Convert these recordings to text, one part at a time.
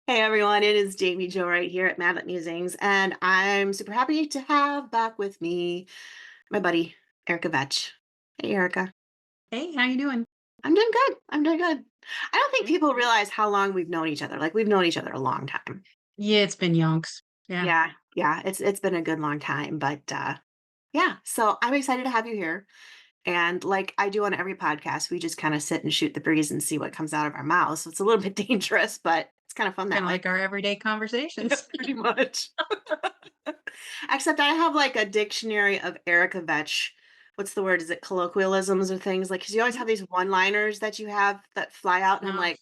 Hey everyone, it is Jamie Joe right here at Madlet Musings, and I'm super happy to have back with me my buddy Erica Vetsch. Hey Erica, Hey, how you doing? I'm doing good. I'm doing good. I don't think Great. people realize how long we've known each other. Like we've known each other a long time. Yeah, it's been yonks. Yeah. Yeah, yeah, it's been a good long time, but yeah. So I'm excited to have you here. And like I do on every podcast, we just kind of sit and shoot the breeze and see what comes out of our mouths. So it's a little bit dangerous, but it's kind of fun that Kind of way. like our everyday Yeah, conversations. pretty much. Except I have like a dictionary of Erica Vetsch. What's the word? Is it colloquialisms or things? Like, because you always have these one-liners that you have that fly out, and I'm No, like,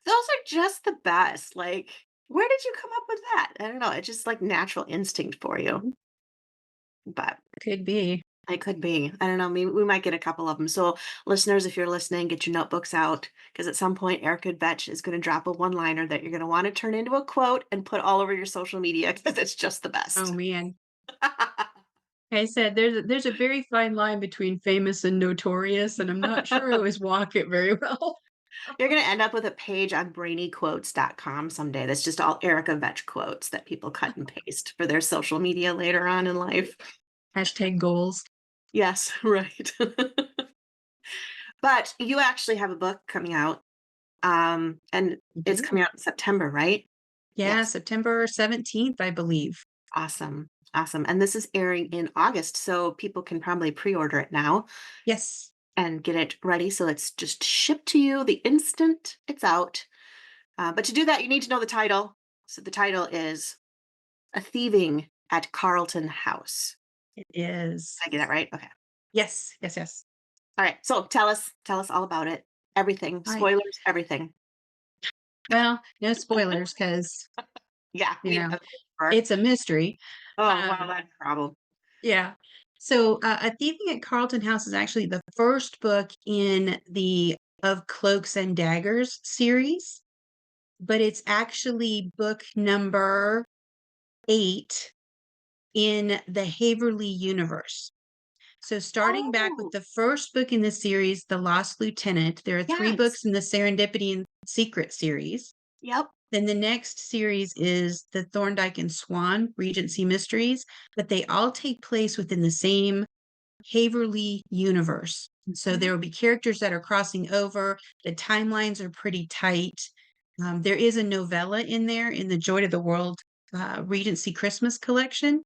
those are just the best. Like, where did you come up with that? I don't know. It's just like natural instinct for you, but could be. it could be. I don't know. Maybe we might get a couple of them. So, listeners, if you're listening, get your notebooks out because at some point, Erica Vetsch is going to drop a one-liner that you're going to want to turn into a quote and put all over your social media because it's just the Oh best. man. Like I said there's a very fine line between famous and notorious, and I'm not sure I always walk it very well. You're gonna end up with a page on brainyquotes.com someday that's just all Erica Vetch quotes that people cut and paste for their social media later on in life. Hashtag goals. Yes, right. But you actually have a book coming out, and You it's do? coming out in September, right? Yeah, Yes. September 17th, I believe. Awesome. Awesome. And this is airing in August, so people can probably pre-order it now Yes. and get it ready. So it's just shipped to you the instant it's out. But to do that, you need to know the title. So the title is A Thieving at Carlton House. It is. Did I get that right? Okay. Yes, yes, yes. All right. So tell us all about it. Everything. All right. Spoilers, everything. Well, no spoilers because, Yeah, you know, of course. it's a mystery. Oh, wow, Um, that's a problem. Yeah. So, A Thieving at Carlton House is actually the first book in the of Cloaks and Daggers series, but it's actually book number 8 in the Haverly universe. So, starting back with Oh, the first book in the series, The Lost Lieutenant, there are 3 yes. books in the Serendipity and Secret series. Yep. Then the next series is the Thorndyke and Swan Regency Mysteries, but they all take place within the same Haverly universe. So Mhm. there will be characters that are crossing over. The timelines are pretty tight. There is a novella in there in the Joy to the World Regency Christmas collection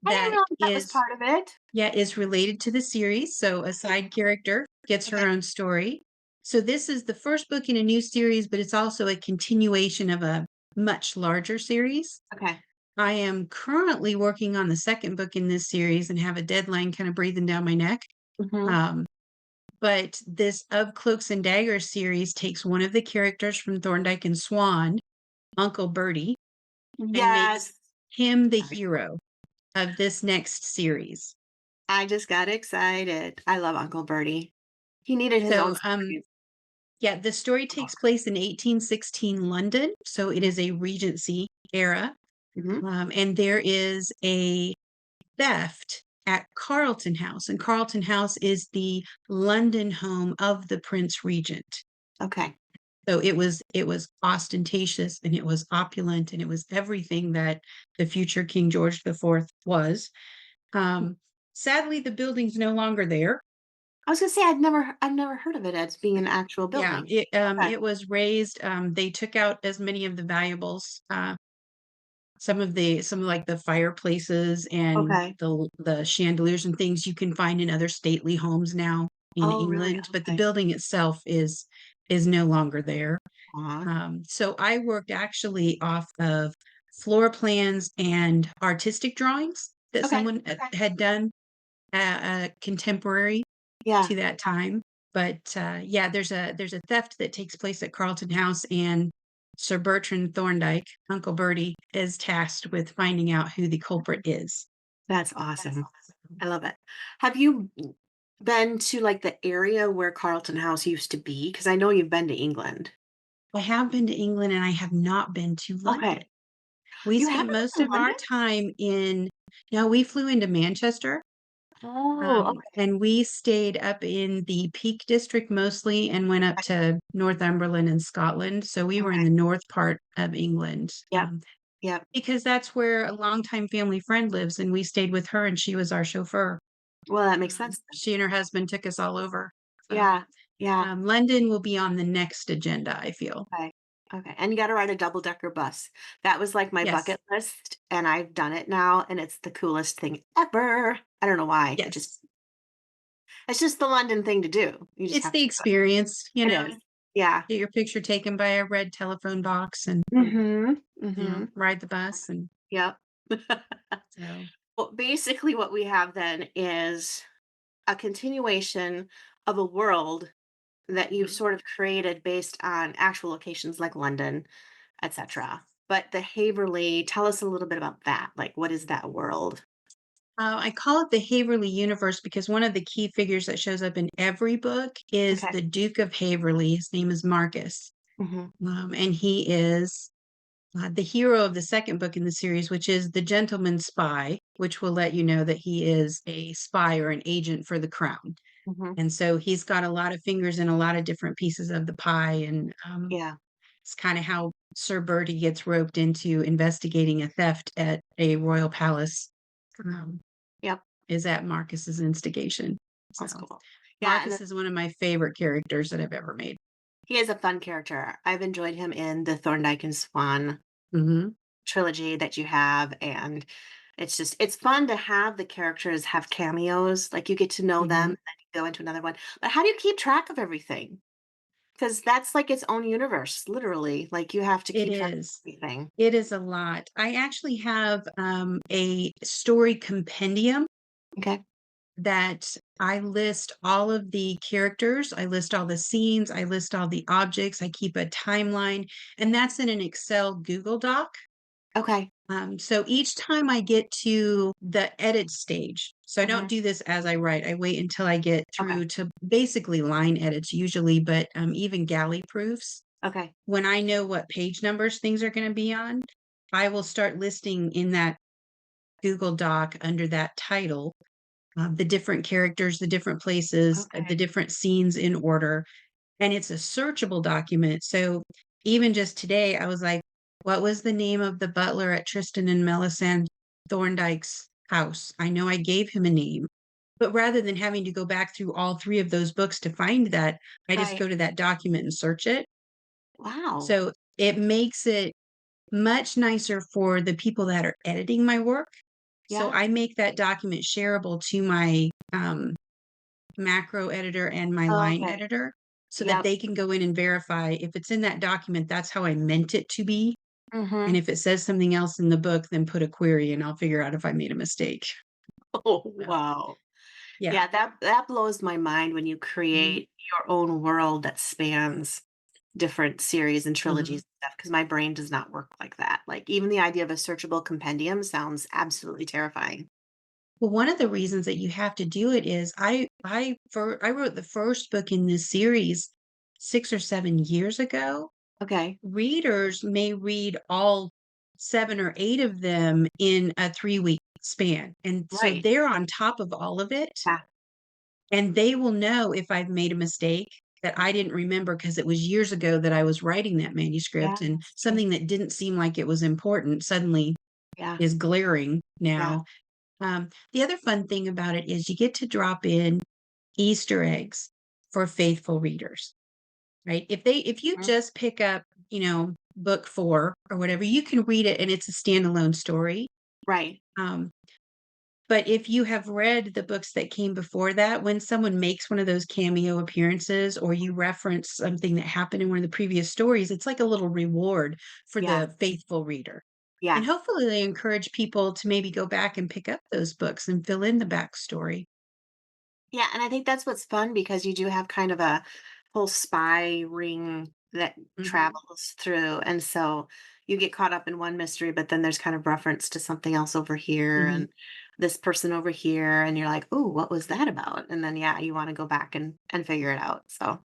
I didn't that realize that was part of it. is related to the series. So a side character gets her Okay. own story. So this is the first book in a new series, but it's also a continuation of a much larger series. Okay. I am currently working on the second book in this series and have a deadline kind of breathing down my neck. Hmm. Um, but this Of Cloaks and Daggers series takes one of the characters from Thorndyke and Swan, Uncle Bertie, and makes Yes. him the Sorry. hero of this next series. I just got excited. I love Uncle Bertie. He needed his own So, series. yeah, the story takes place in 1816 London. So it is a Regency era. Hmm. And there is a theft at Carlton House, and Carlton House is the London home of the Prince Regent. Okay. So it was ostentatious and it was opulent and it was everything that the future King George IV was. Um, Sadly, the building's no longer there. I was gonna say I've never heard of it as being an actual Yeah, building. it Okay. it was raised. They took out as many of the valuables. Some of like the fireplaces and Okay. the chandeliers and things you can find in other stately homes now in Oh, really? England, but the Okay. building itself is no longer there. Aw. So I worked actually off of floor plans and artistic drawings that Okay. someone Okay. had done contemporary Yeah. to that time. But yeah, there's a theft that takes place at Carlton House, and Sir Bertrand Thorndyke, Uncle Bertie, is tasked with finding out who the culprit is. That's awesome. I love it. Have you been to, like, the area where Carlton House used to be? Because I know you've been to England. I have been to England and I have not been to London. Okay. We You spent haven't most been to of our London? time in, no, we flew into Manchester Oh, And we stayed up in the Peak District mostly and went up okay. to Northumberland and Scotland. So we were in Okay. the north part of England, Yep. Yep. because that's where a longtime family friend lives, and we stayed with her, and she was our chauffeur. Well, that makes sense then. She and her husband took us all over. So, Yeah. Yeah. London will be on the next agenda, I feel. Okay. Okay. And you gotta ride a double-decker bus. That was like my Yes. bucket list, and I've done it now, and it's the coolest thing ever. I don't know why. Yes. It's just the London thing to do. You just It's have the to do it. experience, It is. Yeah. get your picture taken by a red telephone box and, Mhm. Mhm. ride the bus, and Yep. so Well, basically what we have then is a continuation of a world that you've mhm. sort of created based on actual locations like London, etc. But the Haverly, tell us a little bit about that. Like, what is that world? I call it the Haverly universe because one of the key figures that shows up in every book is Okay. the Duke of Haverly. His name is Marcus, Hmm. and he is the hero of the second book in the series, which is the Gentleman Spy, which will let you know that he is a spy or an agent for the crown. Hmm. And so he's got a lot of fingers in a lot of different pieces of the pie, and Yeah. it's kind of how Sir Bertie gets roped into investigating a theft at a royal palace. Um, Yep. is at Marcus's instigation. So That's cool. Yeah. And Marcus is one of my favorite characters that I've ever made. he is a fun character. I've enjoyed him in the Thorndike and Swan Hmm. trilogy that you have. And it's fun to have the characters have cameos. Like you get to know them Hmm. and then you go into another one. But how do you keep track of everything? Because that's like its own universe, literally. Like you have to It keep track of is. everything. It is a lot. I actually have a story compendium Okay. that I list all of the characters, I list all the scenes, I list all the objects, I keep a timeline, and that's in an Excel Google Doc. Okay. So each time I get to the edit stage, so I don't Mhm. do this as I write. I wait until I get Okay. through to basically line edits usually, but even galley proofs. Okay. When I know what page numbers things are going to be on, I will start listing in that Google Doc under that title the different characters, the different places, the Okay. different scenes in order, and it's a searchable document. So even just today, I was like, what was the name of the butler at Tristan and Melisande Thorndyke's house? I know I gave him a name, but rather than having to go back through all three of those books to find that, I just Right. go to that document and search it. Wow. So it makes it much nicer for the people that are editing my work. So Yeah. I make that document shareable to my macro editor and my line Okay. editor so that Yep. they can go in and verify if it's in that document, that's how I meant it to be. And Mhm. if it says something else in the book, then put a query and I'll figure out if I made a mistake. Oh, So, wow. yeah. Yeah, that blows my mind when you Mhm, create your own world that spans different series and mhm. trilogies and stuff, because my brain does not work like that. Like, even the idea of a searchable compendium sounds absolutely terrifying. Well, one of the reasons that you have to do it is I wrote the first book in this series 6 or 7 years ago. Okay. Readers may read all 7 or 8 of them in a 3-week span, and so Right. they're on top of all of it, Yeah. and they will know if I've made a mistake that I didn't remember because it was years ago that I was writing that Yeah, manuscript, and that's true. something that didn't seem like it was important suddenly Yeah. is glaring Yeah. now. The other fun thing about it is you get to drop in Easter eggs for faithful readers, right? If you Mhm. just pick up, book 4 or whatever, you can read it and it's a standalone story. Right. Um, but if you have read the books that came before that, when someone makes one of those cameo appearances or you reference something that happened in one of the previous stories, it's like a little reward for Yeah. the faithful reader. And Yeah. hopefully they encourage people to maybe go back and pick up those books and fill in the backstory. Yeah, and I think that's what's fun because you do have kind of a whole spy ring that Mhm, travels through, and so you get caught up in one mystery, but then there's kind of reference to something else over here mhm. and this person over here, and you're like, "Ooh, what was that about?" And then, yeah, you wanna go back and figure it out, so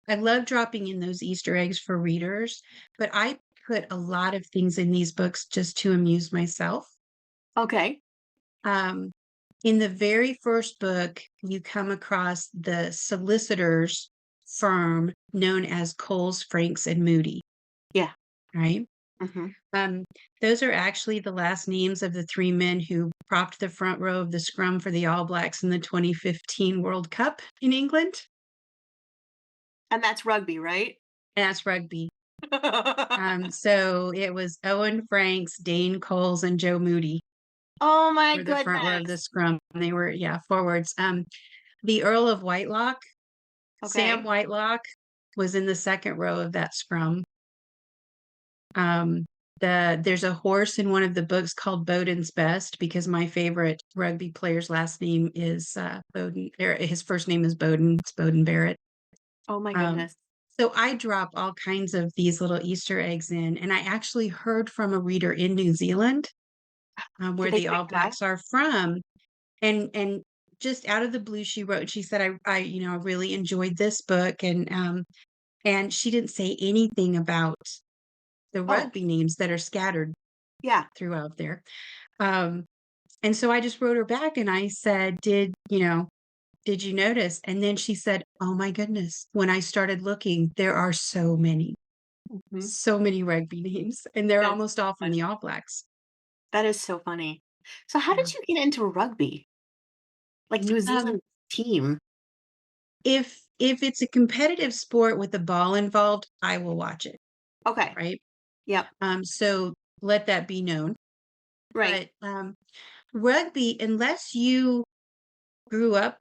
I love dropping in those Easter eggs for readers, but I put a lot of things in these books just to amuse myself. okay. Um, In the very first book, you come across the solicitors firm known as Coles, Franks, and Moody, Yeah. right? Mhm. Um, those are actually the last names of the 3 men who propped the front row of the scrum for the All Blacks in the 2015 World Cup in England, And that's rugby, right? and that's rugby. So it was Owen Franks, Dane Coles, and Joe Moody Oh my were the front row of the goodness. scrum. They were, yeah, forwards. The Earl of Whitelock, Sam Okay. Whitelock, was in the second row of that scrum. Um, there's a horse in one of the books called Bowden's Best because my favorite rugby player's last name is Bowden. Or his first name is Bowden. It's Bowden Barrett. Oh my Um, goodness. so I drop all kinds of these little Easter eggs in, and I actually heard from a reader in New Zealand, Did where they the pick All it up? Blacks are from, and just out of the blue, she wrote. She said, "I really enjoyed this book," and she didn't say anything about the Oh, rugby names that are scattered yeah. throughout there. Um, and so I just wrote her back and I said, did you notice?" And then she said, "Oh my goodness. When I started looking, there are Mhm. so many rugby names, and they're That's almost all from the funny. All Blacks." That is so funny. So how Yeah. did you get into rugby? Like New Um, Zealand team? if it's a competitive sport with a ball involved, I will watch it, Okay. right? Yep. So let that be known. Right. But rugby, unless you grew up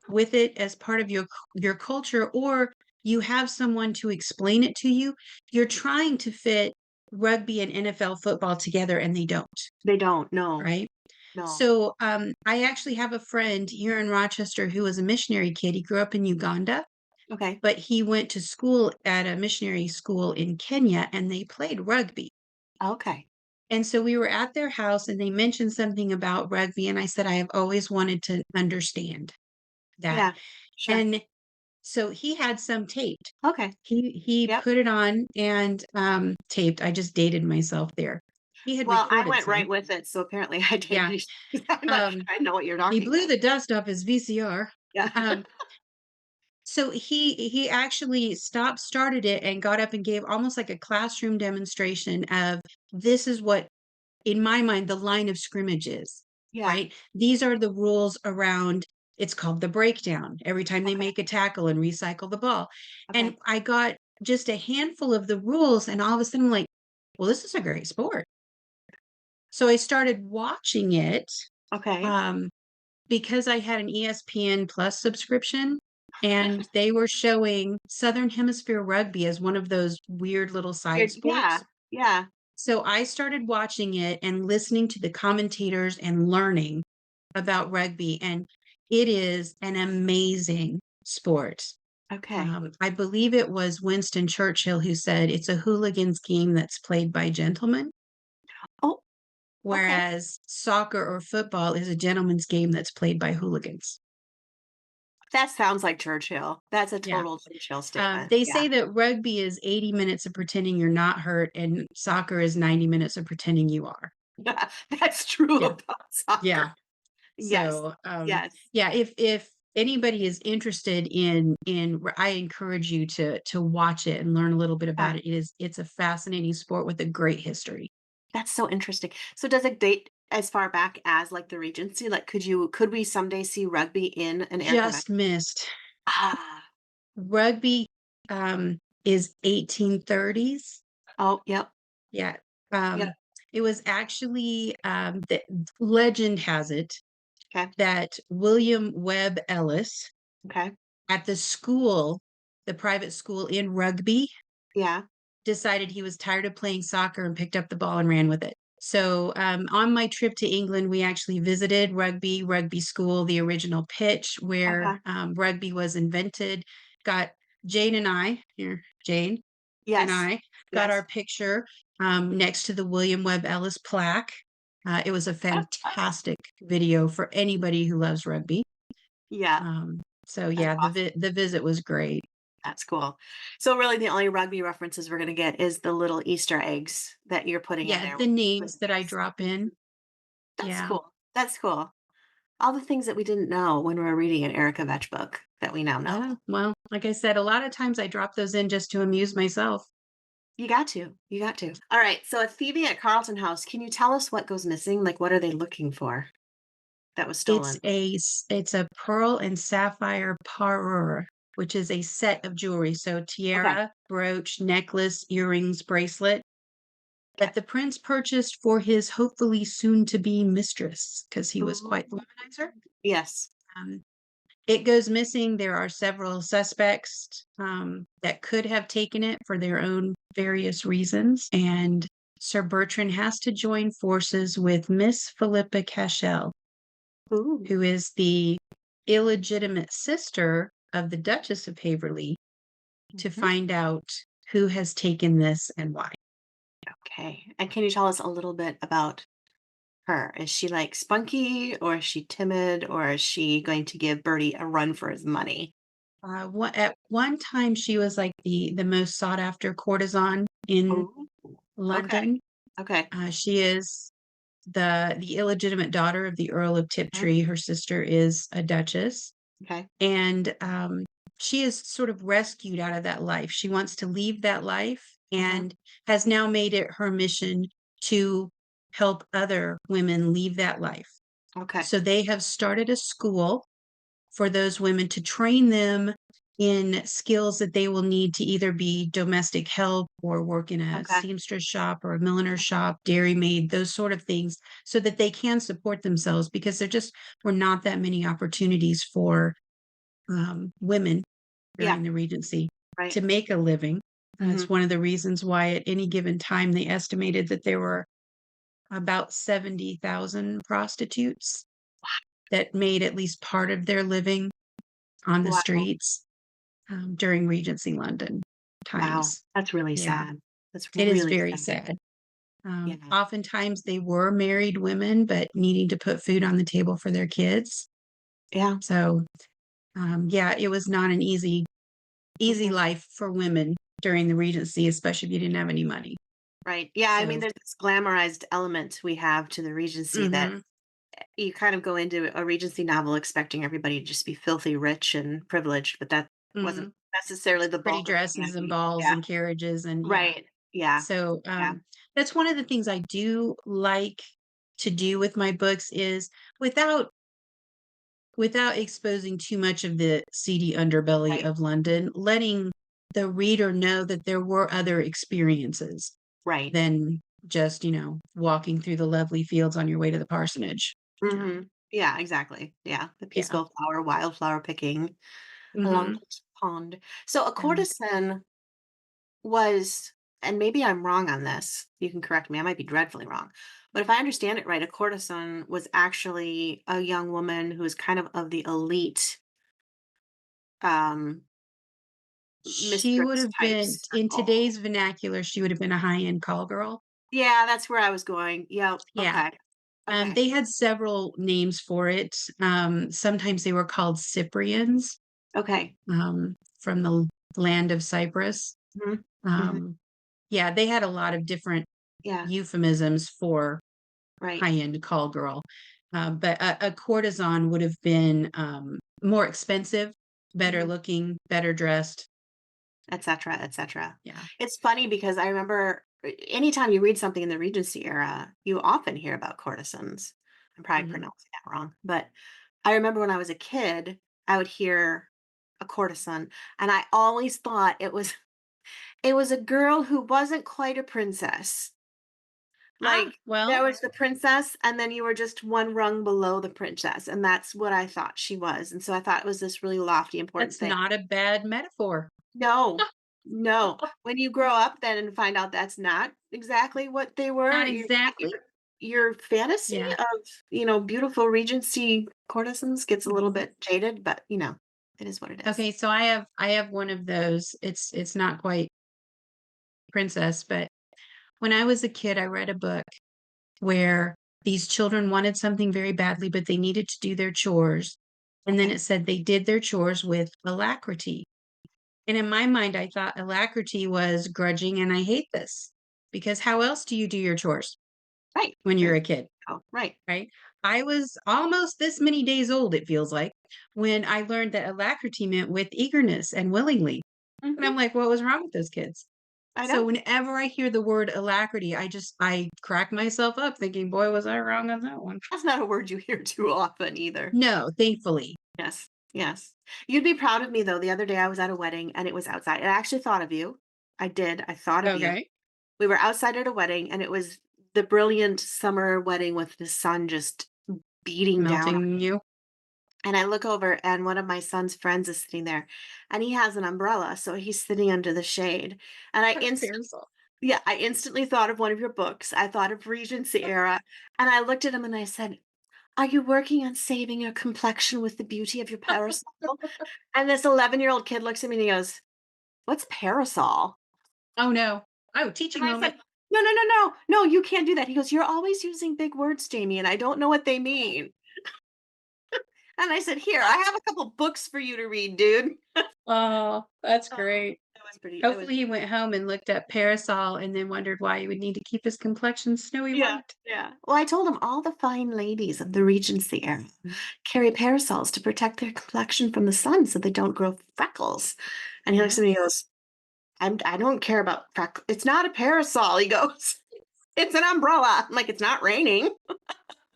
with it as part of your culture, or you have someone to explain it to you, you're trying to fit rugby and NFL football together and they don't, They don't. No. right? No. So I actually have a friend here in Rochester who was a missionary kid. He grew up in Uganda, Okay. but he went to school at a missionary school in Kenya and they played rugby. Okay. And so we were at their house and they mentioned something about rugby. And I said, I have always wanted to understand that. Yeah. Sure. And so he had some taped. Okay. He Yep. put it on and, taped. I just dated myself there. He had Well, I recorded went right some. with it, so apparently I Yeah. did. But Um, I know what you're he talking blew about. the dust off his VCR. Yeah. Um, so he actually started it and got up and gave almost like a classroom demonstration of, this is what, in my mind, the line of scrimmage is, Yeah. right? These are the rules around, it's called the breakdown, every time they Okay. make a tackle and recycle the ball. And Okay. I got just a handful of the rules, and all of a sudden I'm like, well, this is a great sport. So I started watching it, Okay. um, because I had an ESPN Plus subscription, and they were showing Southern Hemisphere rugby as one of those weird little side Yeah. sports. Yeah. So I started watching it and listening to the commentators and learning about rugby, and it is an amazing sport. Okay. I believe it was Winston Churchill who said it's a hooligan's game that's played by gentlemen, Oh, okay. whereas soccer or football is a gentleman's game that's played by hooligans. That sounds like Churchill. That's a Yeah. total Churchill statement. They Yeah. say that rugby is 80 minutes of pretending you're not hurt, and soccer is 90 minutes of pretending you are. That's true Yeah. about soccer. Yeah. Yes. So, Yes. yeah, if anybody is interested I encourage you to watch it and learn a little bit Yeah. about it. It's a fascinating sport with a great history. That's so interesting. So does it date as far back as, like, the Regency? Like, could we someday see rugby in an Erica Vetsch? Just missed. Ah. Rugby, is 1830s. Oh, yep. Yeah. Yep. It was actually, the legend has it Okay. that William Webb Ellis Okay. at the private school in Rugby, Yeah. decided he was tired of playing soccer and picked up the ball and ran with it. So, on my trip to England, we actually visited Rugby School, the original pitch where, Okay. rugby was invented. Got Jane and I here, Jane and Yes. I got Yes. our picture, next to the William Webb Ellis plaque. It was a fantastic video for anybody who loves rugby. Yeah. So That's yeah, awesome. the visit was great. That's cool. So really the only rugby references we're gonna get is the little Easter eggs that you're putting in Yeah, there the with names the that I names. drop in. That's Yeah. cool. That's cool. all the things that we didn't know when we were reading an Erica Vetsch book that we now know. Yeah, well, like I said, a lot of times I drop those in just to amuse myself. You got to. You got to. All right. So, a thieving at Carlton House. Can you tell us what goes missing? Like, what are they looking for that was stolen? It's a pearl and sapphire parure, which is a set of jewelry. So Okay. tiara, brooch, necklace, earrings, bracelet Okay. that the prince purchased for his hopefully soon to be mistress because he was Ooh. quite the womanizer. Yes. Um, it goes missing. There are several suspects that could have taken it for their own various reasons. And Sir Bertrand has to join forces with Miss Philippa Cashel, Ooh. who is the illegitimate sister of the Duchess of Haverly, to Mhm. find out who has taken this and why. Okay. And can you tell us a little bit about her? Is she like spunky, or is she timid, or is she going to give Bertie a run for his money? At one time, she was like the most sought after courtesan in Ooh. Okay. London. Okay. She is the illegitimate daughter of the Earl of Mhm. Tiptree. Her sister is a duchess, Okay. and she is sort of rescued out of that life. She wants to leave that life Mhm. and has now made it her mission to help other women leave that life. Okay. So they have started a school for those women to train them in skills that they will need to either be domestic help or work in a Okay. seamstress shop or a milliner's shop, dairymaid, those sort of things, so that they can support themselves because there just were not that many opportunities for women Yeah. during the Regency Right. to make a living. Mhm. It's one of the reasons why at any given time they estimated that there were about 70,000 prostitutes that made at least part of their living on the Wow. streets, during Regency London Wow. times. That's really Yeah, sad. That's it is really very sad. sad. Yeah. Oftentimes they were married women, but needing to put food on the table for their kids. Yeah. So, yeah, it was not an easy Mhm. life for women during the Regency, especially if you didn't have any money. Right. Yeah, I mean, So there's this glamorized element we have to the Regency that mhm, you kind of go into a Regency novel expecting everybody to just be filthy rich and privileged, but that wasn't mhm. necessarily the Pretty bulk of dresses and humanity. balls Yeah. and carriages and yeah. Right. Yeah. So, Yeah. that's one of the things I do like to do with my books is without without exposing too much of the seedy underbelly Right. of London, letting the reader know that there were other experiences Right. than just, walking through the lovely fields on your way to the parsonage, you know? Yeah, exactly. Yeah. The Yeah. peaceful wildflower picking along Mhm. the pond. So a Yeah. courtesan was, and maybe I'm wrong on this, you can correct me, I might be dreadfully wrong. But if I understand it right, a courtesan was actually a young woman who was kind of the elite um She would mistress have type been in circle. today's vernacular, she would have been a high-end call girl. Yeah, that's where I was going. Yep. Yeah. Okay. Okay. They had several names for it. Sometimes they were called Cyprians, Okay. from the land of Cyprus. Hmm. Hmm. Um, yeah, they had a lot of different Yeah. euphemisms for Right. high-end call girl. But a courtesan would have been more expensive, better Hmm. looking, better dressed. Et cetera, et cetera. Yeah. It's funny because I remember anytime you read something in the Regency era, you often hear about courtesans. I'm probably Hmm. pronouncing that wrong, but I remember when I was a kid, I would hear a courtesan, and I always thought it was a girl who wasn't quite a princess. Ah, Like, there well, was the princess, and then you were just one rung below the princess, and that's what I thought she was, and so I thought it was this really lofty, important that's thing. not a bad metaphor. No, no. When you grow up then and find out that's not exactly what they were, Not exactly. your fantasy Yeah. of, beautiful Regency courtesans gets a little Mhm. bit jaded, but, it is what it is. Okay, so I have one of those. It's not quite princess, but when I was a kid, I read a book where these children wanted something very badly, but they needed to do their chores. And then Okay. it said they did their chores with alacrity. And in my mind, I thought alacrity was grudging, and I hate this because how else do you do your chores Right. when you're There a kid, you go. Right. right? I was almost this many days old, it feels like, when I learned that alacrity meant with eagerness and willingly. And Mhm. I'm like, what was wrong with those kids? I So know. whenever I hear the word alacrity, I crack myself up thinking, boy, was I wrong on that one. That's not a word you hear too often either. No, thankfully. Yes, yes. You'd be proud of me though. The other day I was at a wedding and it was outside. I actually thought of you. I did. I thought of you. Okay. We were outside at a wedding and it was the brilliant summer wedding with the sun just beating down. Melting you. And I look over and one of my son's friends is sitting there and he has an umbrella. So he's sitting under the shade. And Parasol. I instantly thought of one of your books. I thought of Regency era. And I looked at him and I said, "Are you working on saving your complexion with the beauty of your parasol?" And this 11-year-old kid looks at me and he goes, "What's parasol?" Oh no. Oh, And teaching I moment. said, "No, no, no, no. No, you can't do that." He goes, "You're always using big words, Jamie, and I don't know what they mean." And I said, "Here, I have a couple books for you to read, dude." Oh, that's Oh, great. it was Hopefully he went home and looked up parasol and then wondered why he would need to keep his complexion snowy yeah, white. yeah. Well, I told him all the fine ladies of the Regency era carry parasols to protect their complexion from the sun so they don't grow freckles. And he looks at me and Yes. goes, I don't care about freckles. It's not a parasol." He goes, "It's an umbrella." I'm like, "It's not raining."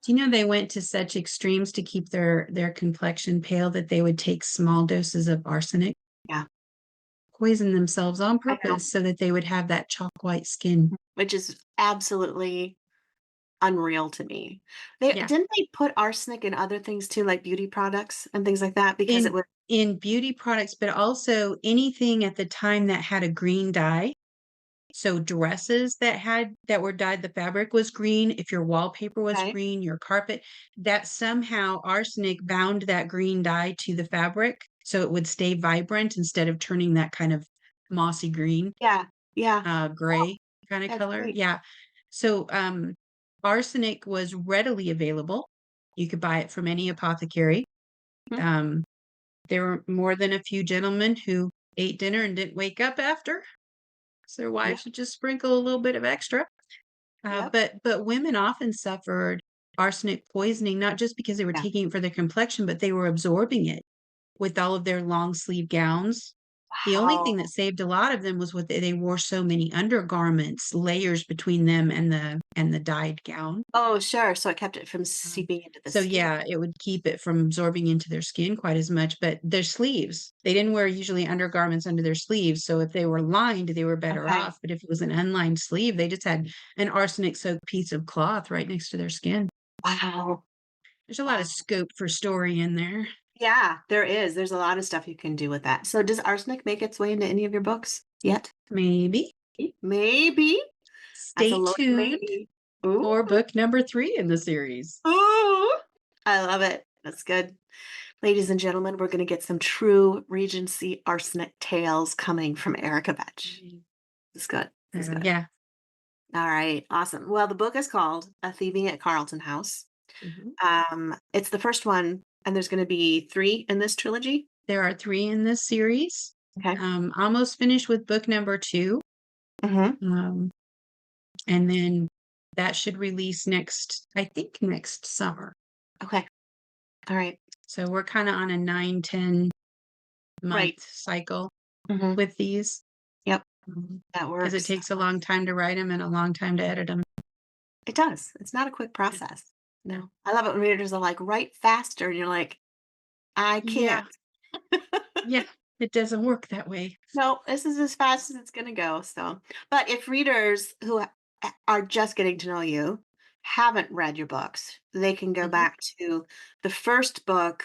Do you know they went to such extremes to keep their complexion pale that they would take small doses of arsenic, Yeah, poison themselves on I know. purpose so that they would have that chalk white skin. Which is absolutely unreal to me. They Yeah. didn't they put arsenic in other things too, like beauty products and things like that because it In would in beauty products, but also anything at the time that had a green dye. So dresses that were dyed, the fabric was green, if your wallpaper was okay. green, your carpet, that somehow arsenic bound that green dye to the fabric, so it would stay vibrant instead of turning that kind of mossy green, Yeah, yeah. Oh, gray kinda that's color. great. Yeah. So, arsenic was readily available. You could buy it from any apothecary. Mhm. Um, there were more than a few gentlemen who ate dinner and didn't wake up after. So their Yep, wives would just sprinkle a little bit of extra. yep. But women often suffered arsenic poisoning, not just because they were Yeah. taking it for their complexion, but they were absorbing it with all of their long sleeve gowns. The only Wow. thing that saved a lot of them was what they wore so many undergarments, layers between them and the dyed gown. Oh, sure. So it kept it from Um, seeping into the so skin. yeah, it would keep it from absorbing into their skin quite as much, but their sleeves, they didn't wear usually undergarments under their sleeves, so if they were lined, they were better Okay. off, but if it was an unlined sleeve, they just had an arsenic-soaked piece of cloth right next to their skin. Wow. There's a lot of Wow. scope for story in there. Yeah, there is. There's a lot of stuff you can do with that. So does arsenic make its way into any of your books yet? Maybe. Maybe. That's a Stay loaded tuned maybe. Ooh. for book number 3 in the series. Ooh. I love it. That's good. Ladies and gentlemen, we're going to get some true Regency arsenic tales coming from Erica Vetsch. Mhm. This is good. This is good. Yeah. All right. Awesome. Well, the book is called A Thieving at Carlton House. Mhm. It's the first one, and there's going to be three in this trilogy. There are 3 in this series. Okay. Almost finished with book number 2. Hmm. Um, and then that should release next, I think next summer. Okay. All right. So we're kind of on a 9-10 month Right. cycle Hmm. with these Yep. That because it works. That takes a long works. time to write them and a long time to edit them. It does. It's not a quick process. No. I love it when readers are like, write faster. And you're like, I can't. Yeah, yeah, it doesn't work that way. No, this is as fast as it's gonna go, so but if readers who are just getting to know you haven't read your books, they can go Mhm. back to the first book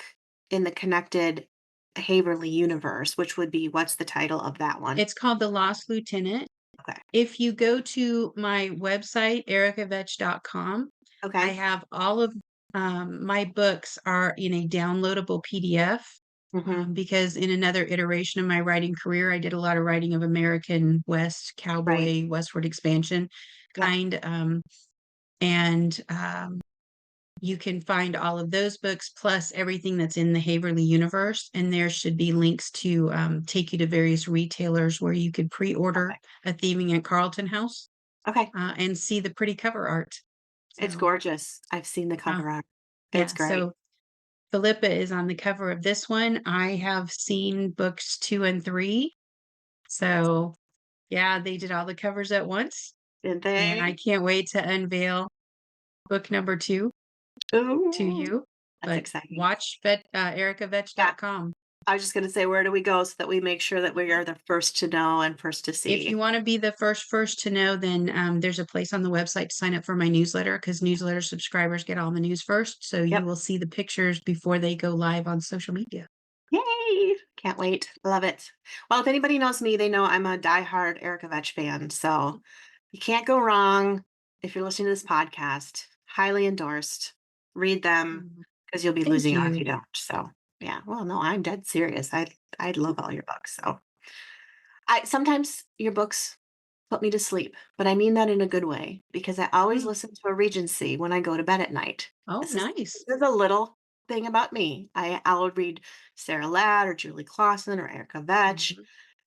in the connected Haverly universe, which would be what's the title of that one? It's called The Lost Lieutenant. Okay. If you go to my website, ericavetch.com, I Okay. have all of my books are in a downloadable PDF. Mhm. Because in another iteration of my writing career, I did a lot of writing of American West, Right. cowboy, westward expansion Yep. kind. And you can find all of those books plus everything that's in the Haverly universe. And there should be links to take you to various retailers where you could pre order Perfect. a Thieving at Carlton House Okay. and see the pretty cover art. It's So, gorgeous. I've seen the uh, cover art. It's Yeah, great. so Philippa is on the cover of this one. I have seen books 2 and 3. So, yeah, they did all the covers at once, Did and I they? can't wait to unveil book number 2 to Ooh, you. that's But exciting. watch Yeah. ericavetch.com. I was just gonna say, where do we go so that we make sure that we are the first to know and first to If you see? wanna be the first to know, then, there's a place on the website to sign up for my newsletter because newsletter subscribers get all the news first, so you Yep. will see the pictures before they go live on social media. Yay! Can't wait. Love it. Well, if anybody knows me, they know I'm a diehard Erica Vetsch fan. So you can't go wrong if you're listening to this podcast. Highly endorsed. Read them Mm, because you'll be thank losing out if you. you don't. So yeah. Well, no, I'm dead serious. I love all your books. So I sometimes your books put me to sleep, but I mean that in a good way because I always Mm, listen to a Regency when I go to bed at night. oh, This is nice. this is a little thing about me. I'll read Sarah Ladd or Julie Clausen or Erica Vetsch, Mhm,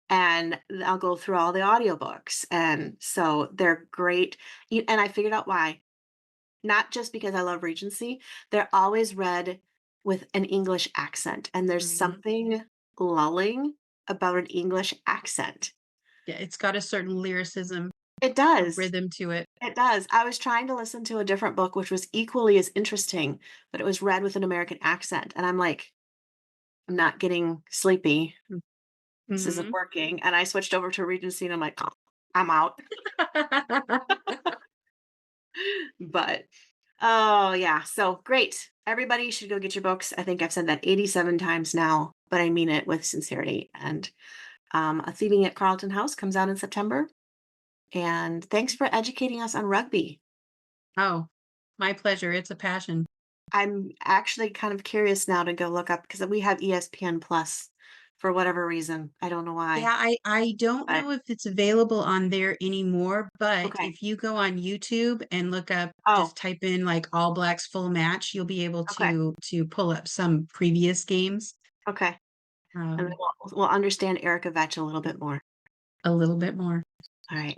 and I'll go through all the audiobooks. And so they're great. And I figured out why. Not just because I love Regency, they're always read with an English accent. And there's mhm. something lulling about an English accent. Yeah, it's got a certain lyricism, It a does. rhythm to it. It does. I was trying to listen to a different book, which was equally as interesting, but it was read with an American accent. And I'm like, I'm not getting sleepy. Mm, This isn't mhm. working. And I switched over to Regency and I'm like, "Oh, I'm out." But oh, yeah. So great. Everybody should go get your books. I think I've said that 87 times now, but I mean it with sincerity. And A Thieving at Carlton House comes out in September. And thanks for educating us on rugby. Oh, my pleasure, it's a passion. I'm actually kind of curious now to go look up because we have ESPN Plus for whatever reason. I don't know why, Yeah, I don't but know if it's available on there anymore, but okay. if you go on YouTube and look up Oh, just type in, like, All Blacks full match, you'll be able okay. to pull up some previous games, Okay. And then um, we'll understand Erica Vetch a little bit more. a little bit more. All right.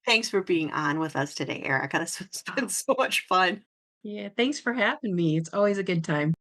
Thanks for being on with us today, Erica. This has been Oh, so much fun. yeah, thanks for having me, it's always a good time.